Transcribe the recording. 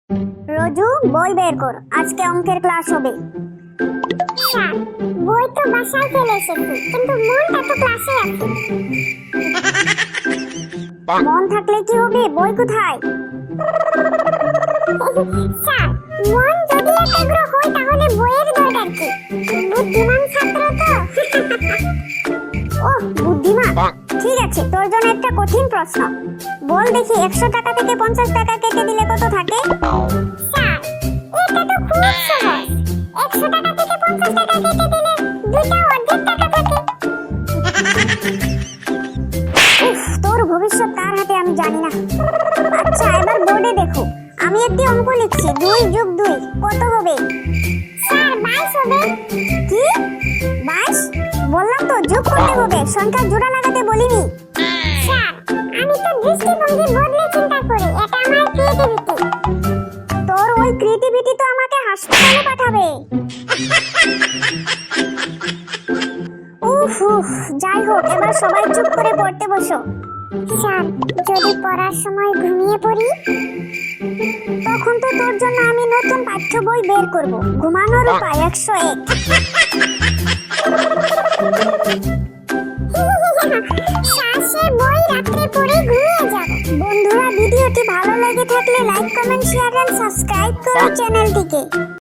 রোজু বই বের কর, আজকে অঙ্কের ক্লাস হবে। স্যার, বই তো বাসায় ফেলে এসেছি, কিন্তু মনটা তো ক্লাসে আছে। মন থাকলে কি হবে, বই কোথায়? স্যার, মন যদি একাগ্র হয় তাহলে বইয়ের দরকার কি? বুদ্ধিমান ছাত্র তো। ওহ, বুদ্ধিমান। ঠিক আছে, তোর জন্য একটা কঠিন প্রশ্ন। বল দেখি, 100 টাকা থেকে 50 টাকা কেটে দিলে কত থাকে? স্যার, এটা তো খুব সহজ। 100 টাকা থেকে 50 টাকা কেটে দিলে দুইটা অর্ধেক টাকা থাকে। উফ, তোর ভবিষ্যৎ কার হাতে আমি জানি না। আচ্ছা, এবার বোর্ডে দেখো, আমি একটি অঙ্ক লিখছি। 2 যোগ 2 কত হবে? স্যার, 22 হবে। কি 22? বললাম তো যোগ করতে হবে, সংখ্যা জোড়া লাগাতে বলিনি। স্যার, আমি তো দৃষ্টিভঙ্গি বদলে চিন্তা করি, এটা আমার ক্রিয়েটিভিটি। তোর ওই ক্রিয়েটিভিটি তো আমাকে হাসপাতালে পাঠাবে। উফ উফ, যাই হোক, এবার সবাই চুপ করে পড়তে বসো। স্যার, যদি পড়ার সময় ঘুমিয়ে পড়ি? তখন তো তোর জন্য আমি নতুন পাঠ্য বই বের করব। ঘুমানোর উপায় 101। শ্বাসের বই রাত্রে পড়ে ঘুমিয়ে যাব। বন্ধুরা, ভিডিওটি ভালো লেগে থাকলে like, comment, share and subscribe করো চ্যানেলটিকে।